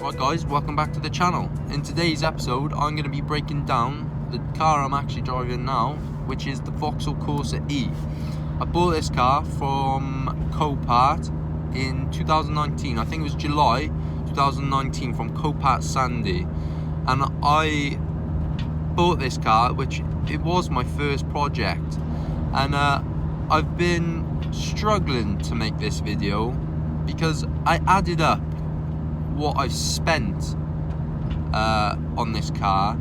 Right guys, welcome back to the channel. In today's episode, I'm going to be breaking down the car I'm actually driving now, which is the Vauxhall Corsa E. I bought this car from Copart in 2019. I think it was July 2019 from Copart Sandy. And I bought this car, which it was my first project. And I've been struggling to make this video because I added up what I've spent on this car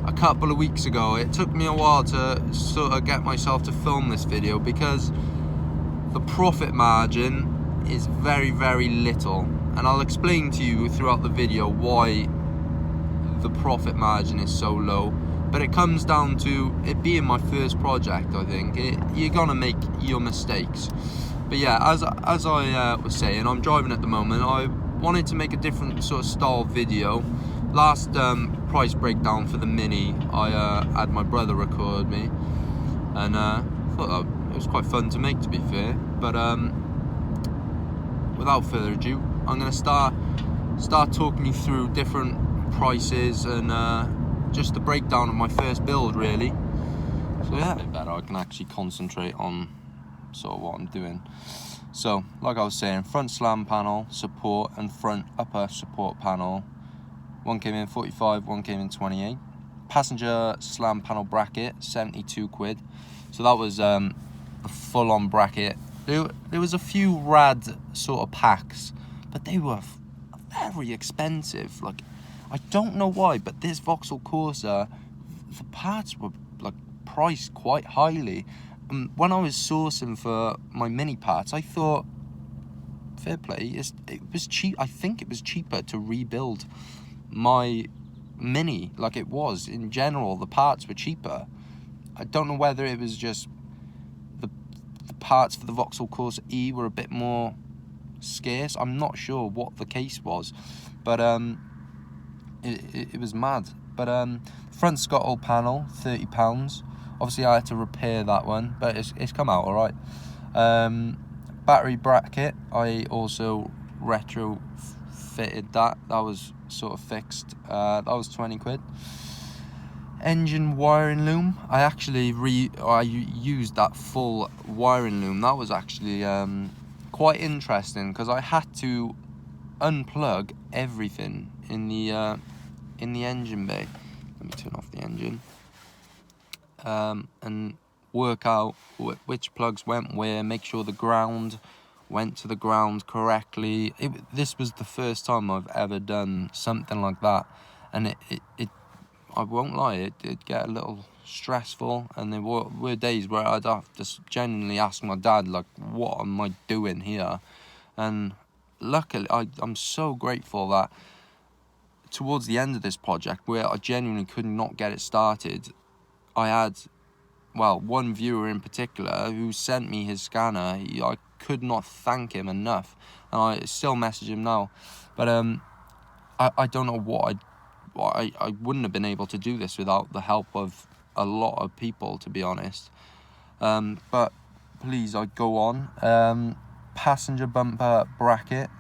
a couple of weeks ago. It took me a while to sort of get myself to film this video because the profit margin is very, very little, and I'll explain to you throughout the video why the profit margin is so low. But it comes down to it being my first project. I think you're gonna make your mistakes. But yeah, as I was saying, I'm driving at the moment. I wanted to make a different sort of style video. Last price breakdown for the Mini, I had my brother record me, and I thought it was quite fun to make, to be fair. But without further ado, I'm gonna start talking you through different prices and just the breakdown of my first build, really. So yeah, a bit better. I can actually concentrate on sort of what I'm doing. So, like I was saying, front slam panel support and front upper support panel. One came in 45, one came in 28. Passenger slam panel bracket, 72 quid. So that was a full-on bracket. There was a few rad sort of packs, but they were very expensive. Like, I don't know why, but this Vauxhall Corsa, the parts were like priced quite highly. When I was sourcing for my Mini parts, I thought, fair play, it was cheap. I think it was cheaper to rebuild my Mini, like it was in general. The parts were cheaper. I don't know whether it was just the parts for the Vauxhall Corsa E were a bit more scarce. I'm not sure what the case was, but it was mad. But front scuttle panel, £30. Obviously I had to repair that one, but it's come out all right. Battery bracket, I also retrofitted that. That was sort of fixed. That was 20 quid. Engine wiring loom, I actually used that full wiring loom. That was actually quite interesting because I had to unplug everything in the engine bay. Let me turn off the engine. And work out which plugs went where, make sure the ground went to the ground correctly. This was the first time I've ever done something like that, and it I won't lie, it did get a little stressful, and there were days where I'd have to genuinely ask my dad, like, what am I doing here? And luckily, I'm so grateful that towards the end of this project, where I genuinely could not get it started, I had, well, one viewer in particular who sent me his scanner. I could not thank him enough, and I still message him now. But I don't know what I wouldn't have been able to do this without the help of a lot of people, to be honest. But please, I go on. Passenger bumper bracket,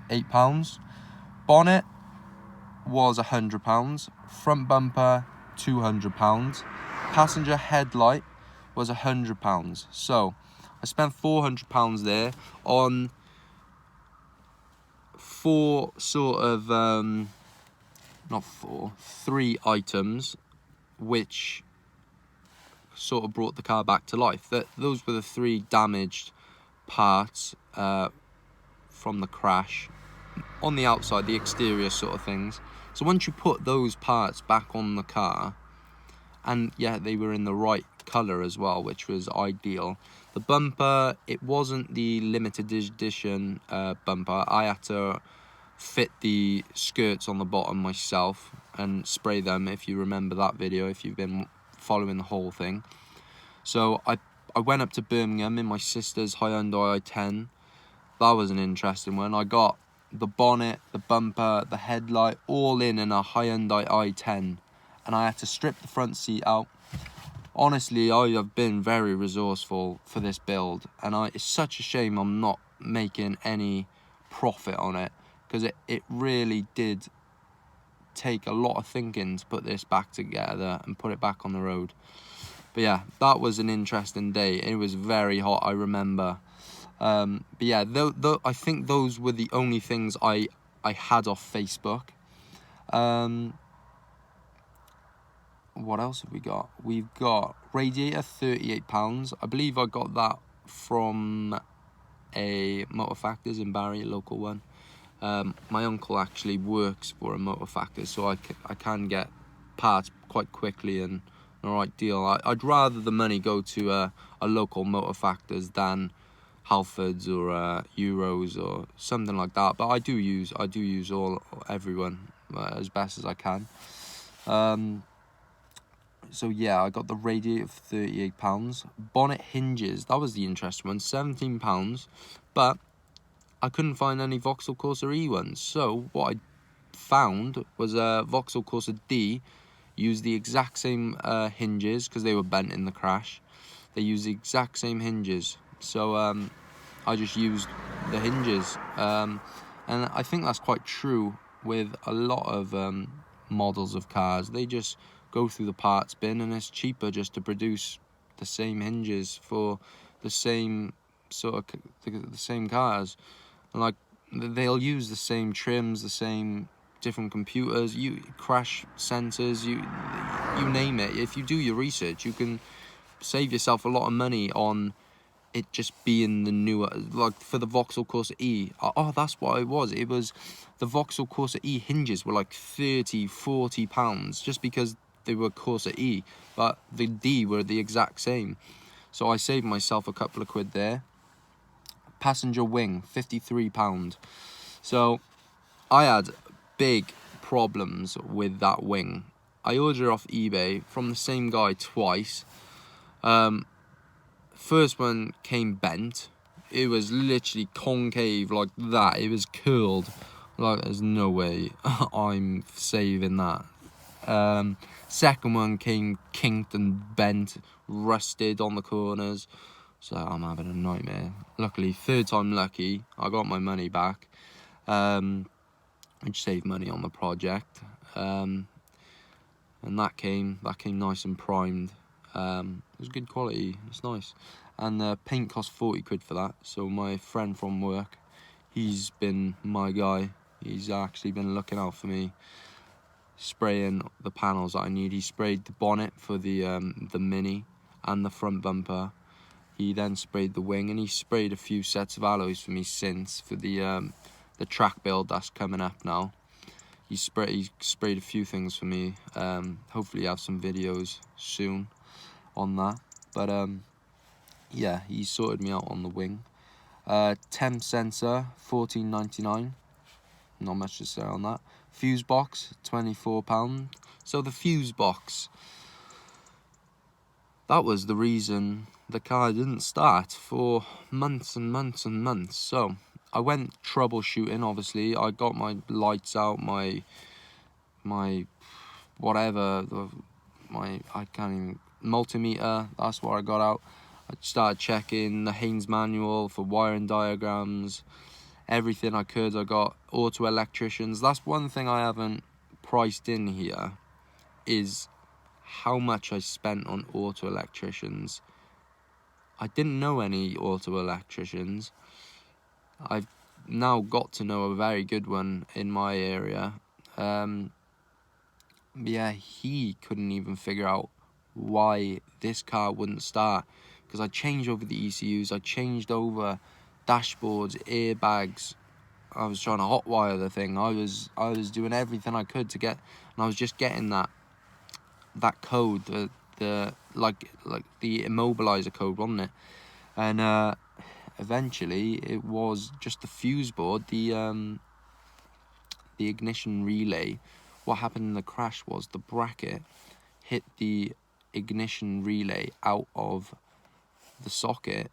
£8. Bonnet was £100. Front bumper, £200. Passenger headlight was £100. So I spent £400 there on three items, which sort of brought the car back to life. Those were the three damaged parts from the crash on the outside, the exterior sort of things. So once you put those parts back on the car, and yeah, they were in the right colour as well, which was ideal. The bumper, it wasn't the limited edition bumper. I had to fit the skirts on the bottom myself and spray them, if you remember that video, if you've been following the whole thing. So I went up to Birmingham in my sister's Hyundai i10. That was an interesting one. I got the bonnet, the bumper, the headlight, all in a Hyundai i10. And I had to strip the front seat out. Honestly, I have been very resourceful for this build, and it's such a shame I'm not making any profit on it, because it really did take a lot of thinking to put this back together and put it back on the road. But yeah, that was an interesting day. It was very hot, I remember. But yeah, I think those were the only things I had off Facebook. What else have we got? We've got radiator, £38. I believe I got that from a Motor Factors in Barry, a local one. My uncle actually works for a Motor Factors, so I can get parts quite quickly and an alright deal. I'd rather the money go to a local Motor Factors than Halfords or Euros or something like that. But I do use everyone as best as I can. So yeah, I got the radiator for £38. Bonnet hinges, that was the interesting one, £17. But I couldn't find any Vauxhall Corsa E ones. So what I found was a Vauxhall Corsa D used the exact same hinges because they were bent in the crash. They used the exact same hinges. So I just used the hinges. And I think that's quite true with a lot of models of cars. They just go through the parts bin, and it's cheaper just to produce the same hinges for the same sort of the same cars. And like they'll use the same trims, the same different computers, crash sensors, you name it. If you do your research, you can save yourself a lot of money on it just being the newer, like for the Vauxhall Corsa E. Oh, that's what it was. It was the Vauxhall Corsa E hinges were like £30-40 just because they were Corsa E, but the D were the exact same. So I saved myself a couple of quid there. Passenger wing, £53. So I had big problems with that wing. I ordered it off eBay from the same guy twice. First one came bent. It was literally concave like that. It was curled. Like there's no way I'm saving that. Second one came kinked and bent, rusted on the corners. So I'm having a nightmare. Luckily, third time lucky, I got my money back. Which saved money on the project. And that came nice and primed. It was good quality. It's nice. And the paint cost 40 quid for that. So my friend from work, he's been my guy. He's actually been looking out for me, spraying the panels that I need. He sprayed the bonnet for the Mini and the front bumper. He then sprayed the wing, and he sprayed a few sets of alloys for me since for the track build that's coming up now. He sprayed a few things for me. Hopefully I have some videos soon on that. But yeah, he sorted me out on the wing. Temp sensor, $14.99. Not much to say on that. Fuse box, £24. So the fuse box, that was the reason the car didn't start for months and months and months. So I went troubleshooting, obviously. I got my lights out, my whatever, I can't even, multimeter, that's what I got out. I started checking the Haynes manual for wiring diagrams, everything I could. I got auto electricians. That's one thing I haven't priced in here, is how much I spent on auto electricians. I didn't know any auto electricians. I've now got to know a very good one in my area. Yeah, he couldn't even figure out why this car wouldn't start, because I changed over the ECUs, I changed over dashboards, airbags. I was trying to hotwire the thing. I was doing everything I could to get, and I was just getting that code, the immobilizer code, wasn't it? And eventually it was just the fuse board, the ignition relay. What happened in the crash was the bracket hit the ignition relay out of the socket,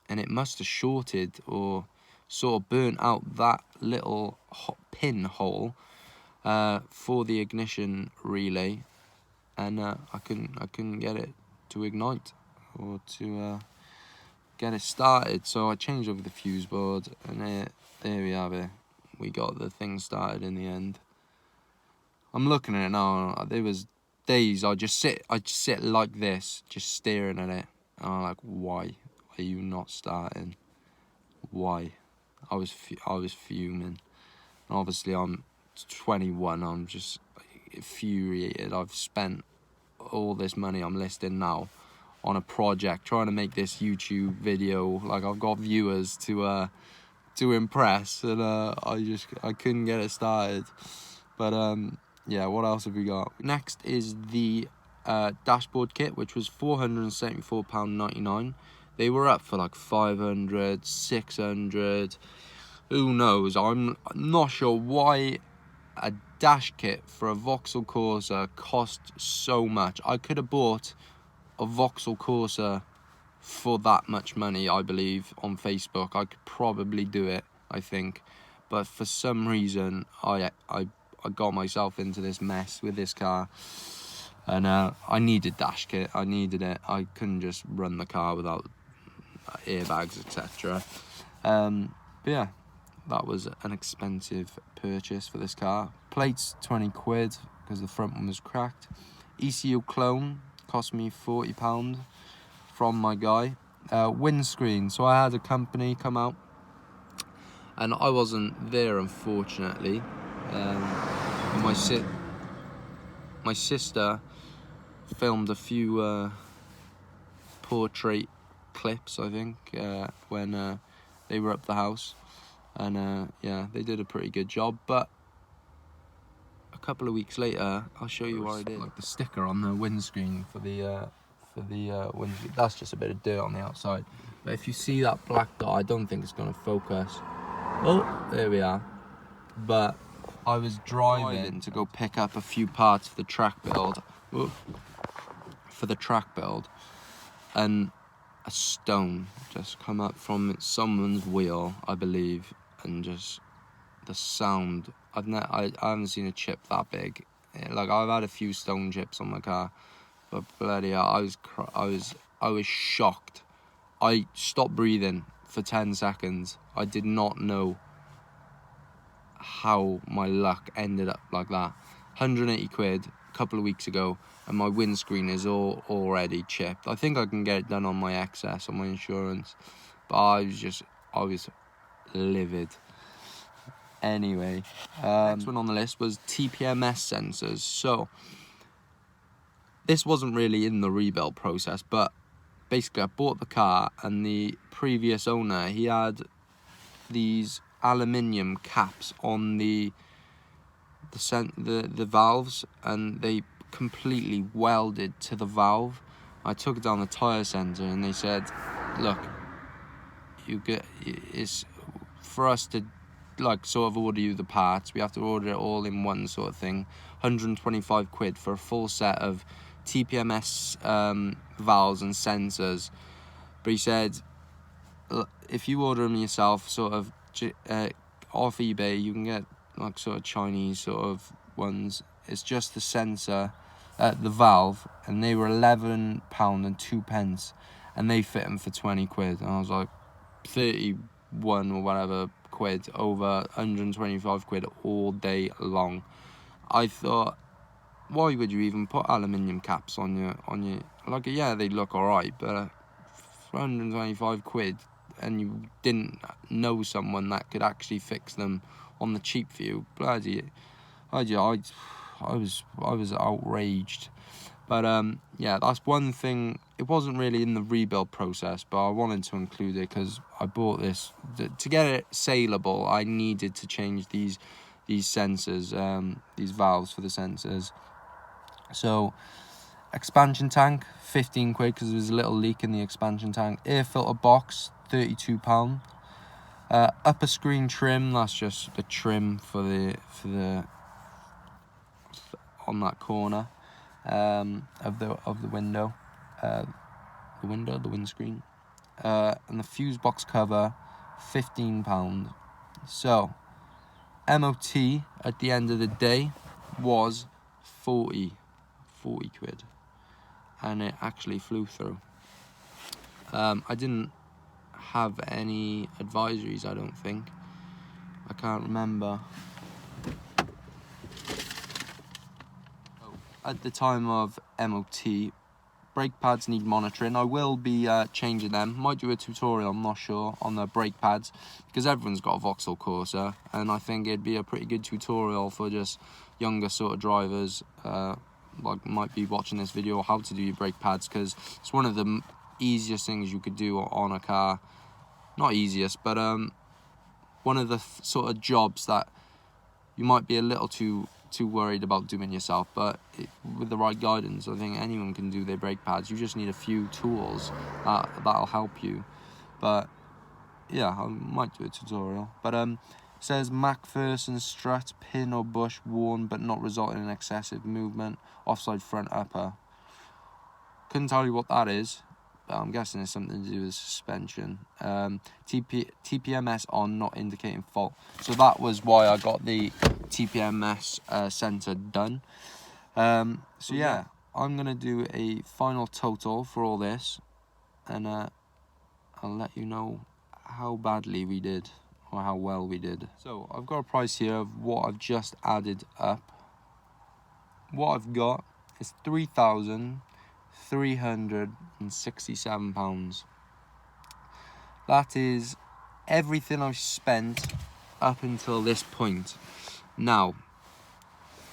and it must have shorted or sort of burnt out that little pin hole for the ignition relay, and I couldn't get it to ignite or to get it started. So I changed over the fuse board, and there we have it. We got the thing started in the end. I'm looking at it now. There was days I just sit like this, just staring at it, and I'm like, why are you not starting? Why? I was fuming. And obviously I'm 21. I'm just infuriated. I've spent all this money I'm listing now on a project trying to make this YouTube video. Like, I've got viewers to impress, and I couldn't get it started. But yeah, what else have we got? Next is the dashboard kit, which was £474.99. They were up for like 500, 600. Who knows? I'm not sure why a dash kit for a Vauxhall Corsa cost so much. I could have bought a Vauxhall Corsa for that much money, I believe, on Facebook. I could probably do it, I think. But for some reason, I got myself into this mess with this car. And I needed dash kit. I needed it. I couldn't just run the car without airbags, etc. But yeah, that was an expensive purchase for this car. Plates, 20 quid, because the front one was cracked. ECU clone cost me £40 from my guy. Windscreen, so I had a company come out, and I wasn't there, unfortunately. My sister filmed a few portrait clips, I think, when they were up the house, and yeah, they did a pretty good job. But a couple of weeks later, I'll show you what I did. Like the sticker on the windscreen for the windscreen, that's just a bit of dirt on the outside. But if you see that black dot, I don't think it's going to focus. Oh, there we are. But I was driving to go pick up a few parts for the track build. And a stone just come up from someone's wheel, I believe, and just the sound. I haven't seen a chip that big. Like, I've had a few stone chips on my car, but bloody hell, I was shocked. I stopped breathing for 10 seconds. I did not know how my luck ended up like that. 180 quid a couple of weeks ago, and my windscreen is already chipped. I think I can get it done on my excess, on my insurance, but I was livid. Anyway, next one on the list was TPMS sensors. So this wasn't really in the rebuild process, but basically I bought the car, and the previous owner, he had these aluminium caps on the valves, and they completely welded to the valve. I took it down the tyre centre, and they said, look, it's for us to like sort of order you the parts, we have to order it all in one sort of thing. 125 quid for a full set of TPMS valves and sensors. But he said, if you order them yourself, sort of off eBay, you can get like sort of Chinese sort of ones. It's just the sensor, the valve, and they were £11.02, and they fit them for 20 quid. And I was like, 31 or whatever quid over 125 quid all day long. I thought, why would you even put aluminium caps on your like, yeah, they look alright, but for 125 quid, and you didn't know someone that could actually fix them on the cheap for you, bloody, I was outraged. But yeah, that's one thing. It wasn't really in the rebuild process, but I wanted to include it because I bought this to get it saleable. I needed to change these sensors, these valves for the sensors. So expansion tank, 15 quid, because there was a little leak in the expansion tank. Air filter box, £32. Upper screen trim, that's just the trim for the on that corner of the window, the windscreen, and the fuse box cover, £15. So MOT at the end of the day was 40 quid, and it actually flew through. I didn't have any advisories, I don't think. I can't remember. at the time of MOT, brake pads need monitoring. I will be changing them. Might do a tutorial, I'm not sure, on the brake pads, because everyone's got a Vauxhall Corsa, and I think it'd be a pretty good tutorial for just younger sort of drivers, like might be watching this video, how to do your brake pads, because it's one of the easiest things you could do on a car. Not easiest, but one of the sort of jobs that you might be a little too worried about doing yourself, but with the right guidance, I think anyone can do their brake pads. You just need a few tools that'll help you. But yeah, I might do a tutorial. But it says MacPherson strut, pin or bush worn but not resulting in excessive movement, offside front upper. Couldn't tell you what that is, but I'm guessing it's something to do with suspension. TPMS on, not indicating fault. So that was why I got the TPMS sensor done. So yeah, I'm gonna do a final total for all this, and I'll let you know how badly we did or how well we did. So I've got a price here of what I've just added up. What I've got is £3,367. That is everything I've spent up until this point. Now,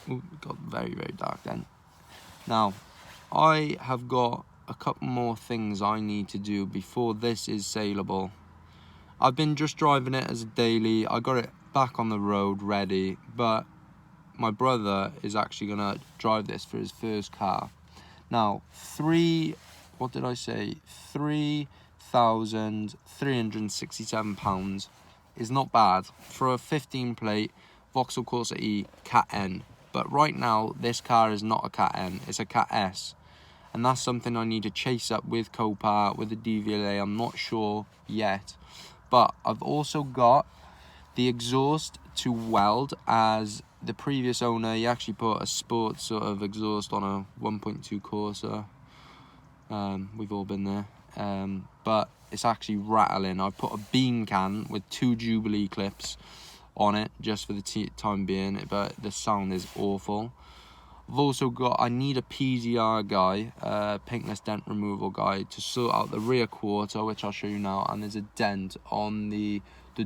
it got very, very dark then. Now, I have got a couple more things I need to do before this is saleable. I've been just driving it as a daily. I got it back on the road ready, but my brother is actually gonna drive this for his first car. Now, £3,367 is not bad for a 15 plate Vauxhall Corsa E Cat N. But right now, this car is not a Cat N, it's a Cat S. And that's something I need to chase up with Copart, with the DVLA, I'm not sure yet. But I've also got the exhaust to weld, as the previous owner, he actually put a sports sort of exhaust on a 1.2 Corsa. We've all been there. But it's actually rattling. I put a bean can with 2 Jubilee clips on it just for the time being, but the sound is awful. I've also got, I need a PDR guy, paintless dent removal guy, to sort out the rear quarter, which I'll show you now, and there's a dent on the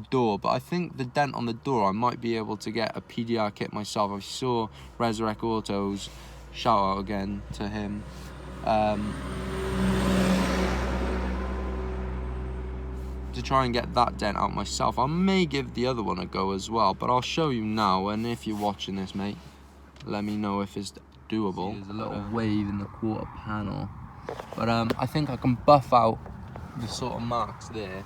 door, but I think the dent on the door, I might be able to get a PDR kit myself. I saw Resurrect Autos, shout out again to him, to try and get that dent out myself. I may give the other one a go as well, but I'll show you now, and if you're watching this, mate, let me know if it's doable. There's a little wave in the quarter panel, but I think I can buff out the sort of marks there.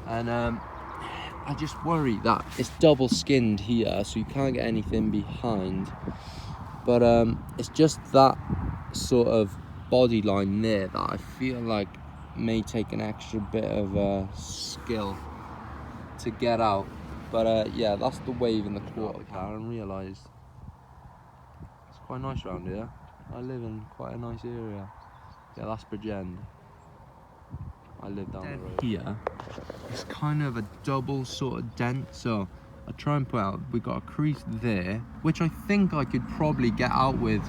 And I just worry that it's double skinned here, so you can't get anything behind. But it's just that sort of body line there that I feel like may take an extra bit of skill to get out. But yeah, that's the wave in the quarter car, and realised it's quite nice around here. I live in quite a nice area. Yeah, that's Bridgend. I live down the road. Here, it's kind of a double sort of dent, so I'll try and put out, we've got a crease there, which I think I could probably get out with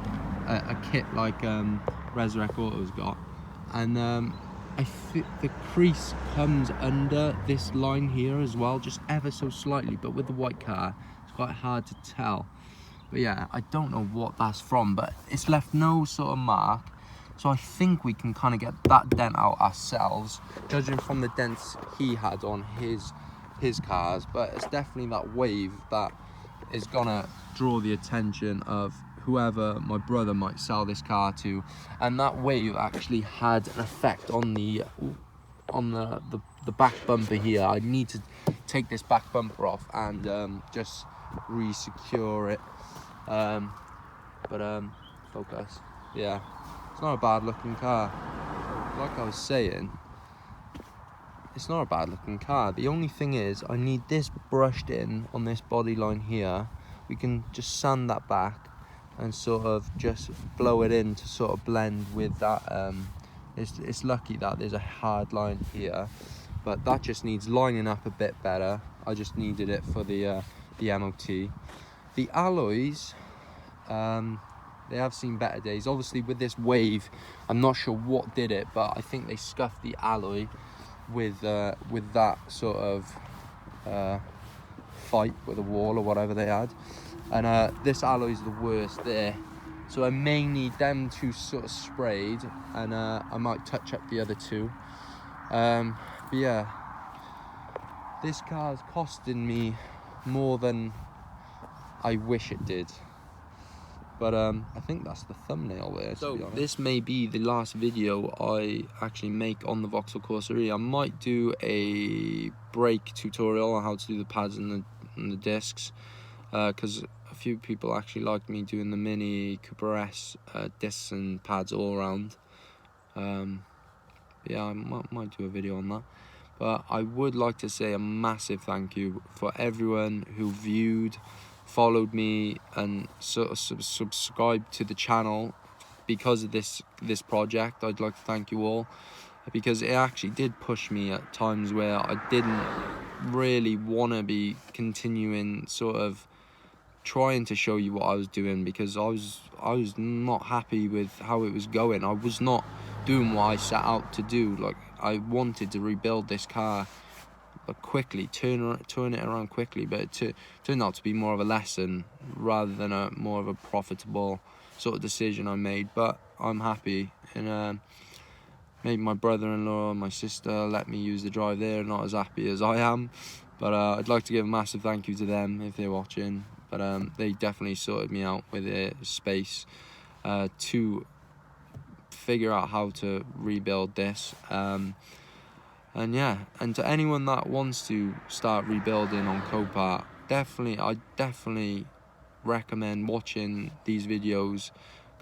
a kit like Resurrect Auto's got. And I think the crease comes under this line here as well, just ever so slightly, but with the white car, it's quite hard to tell. But yeah, I don't know what that's from, but it's left no sort of mark. So I think we can kind of get that dent out ourselves, judging from the dents he had on his cars. But it's definitely that wave that is gonna draw the attention of whoever my brother might sell this car to. And that wave actually had an effect on the back bumper here. I need to take this back bumper off and just re-secure it. Focus. Yeah. It's not a bad looking car. Like I was saying, it's not a bad looking car. The only thing is, I need this brushed in on this body line here. We can just sand that back and sort of just blow it in to sort of blend with that. It's lucky that there's a hard line here, but that just needs lining up a bit better. I just needed it for the MOT. The alloys, They have seen better days. Obviously with this wave, I'm not sure what did it, but I think they scuffed the alloy with that sort of fight with a wall or whatever they had, and this alloy is the worst there, so I may need them to sort of sprayed, and I might touch up the other two. But yeah, this car's costing me more than I wish it did. But I think that's the thumbnail there, to be honest. This may be the last video I actually make on the Vauxhall Corsa E. I might do a brake tutorial on how to do the pads and the discs, because a few people actually like me doing the Mini Cooper S discs and pads all around. Yeah, I might do a video on that. But I would like to say a massive thank you for everyone who viewed, followed me, and sort of subscribed to the channel because of this project. I'd like to thank you all, because it actually did push me at times where I didn't really want to be continuing sort of trying to show you what I was doing, because I was not happy with how it was going. I was not doing what I set out to do. Like, I wanted to rebuild this car, but quickly, turn it around quickly, but it turned out to be more of a lesson rather than a more of a profitable sort of decision I made. But I'm happy, and maybe my brother-in-law and my sister let me use the drive. They're not as happy as I am, but I'd like to give a massive thank you to them if they're watching. But they definitely sorted me out with a space to figure out how to rebuild this. And yeah, and to anyone that wants to start rebuilding on Copart, I definitely recommend watching these videos,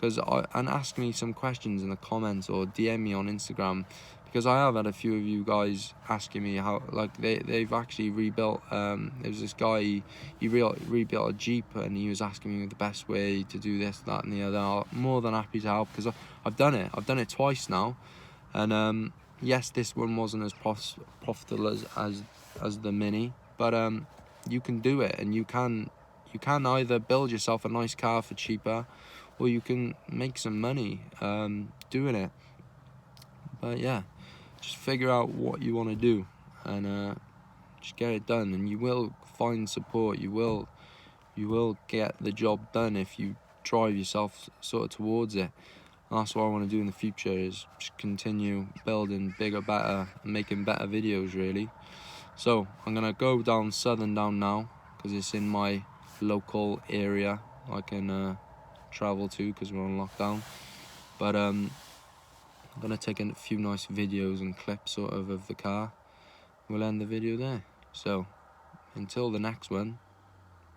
and ask me some questions in the comments or DM me on Instagram, because I have had a few of you guys asking me how, like, they've actually rebuilt. There was this guy, he rebuilt a Jeep, and he was asking me the best way to do this, that, and the other. I'm more than happy to help, because I've done it twice now, and yes, this one wasn't as profitable as the Mini, but you can do it, and you can either build yourself a nice car for cheaper, or you can make some money doing it. But yeah, just figure out what you want to do, and just get it done, and you will find support. You will get the job done if you drive yourself sort of towards it. And that's what I want to do in the future, is just continue building bigger, better, and making better videos, really. So I'm gonna go down Southern now, because it's in my local area I can travel to, because we're on lockdown. But I'm gonna take a few nice videos and clips sort of the car. We'll end the video there. So until the next one,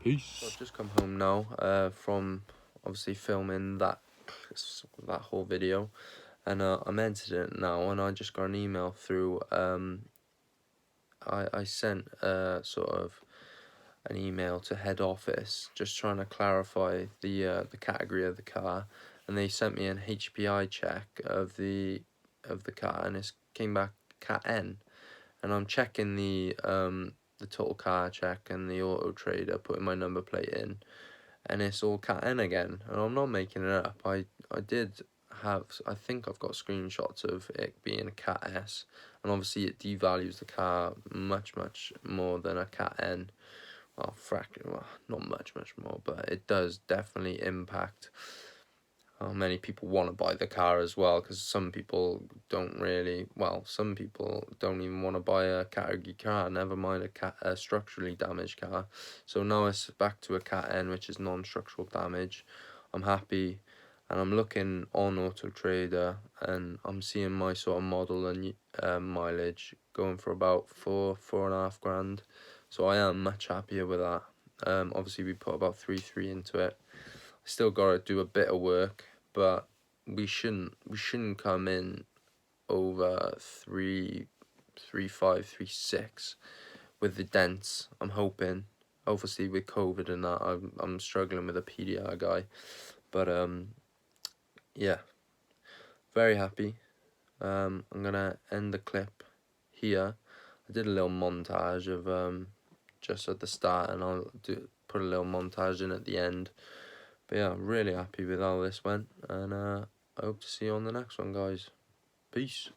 peace. So I've just come home now from obviously filming that whole video, and I'm editing it now, and I just got an email through. I sent sort of an email to head office, just trying to clarify the category of the car, and they sent me an HPI check of the car, and it came back Cat N, and I'm checking the total car check and the Auto Trader, putting my number plate in, and it's all Cat N again, and I'm not making it up. I think I've got screenshots of it being a Cat S, and obviously it devalues the car much more than a Cat N. Well, not much more, but it does definitely impact how many people want to buy the car as well, because some people don't even want to buy a category car, never mind a structurally damaged car. So now it's back to a Cat N, which is non-structural damage. I'm happy, and I'm looking on Auto Trader, and I'm seeing my sort of model and mileage going for about 4.5 grand. So I am much happier with that. Obviously we put about 3.3 into it. I still got to do a bit of work, but we shouldn't come in over 3.5, 3.6 with the dents. I'm hoping. Obviously with COVID and that, I'm struggling with a PDR guy, but yeah, very happy. I'm gonna end the clip here. I did a little montage of just at the start, and I'll put a little montage in at the end. But yeah, I'm really happy with how this went, and I hope to see you on the next one, guys. Peace.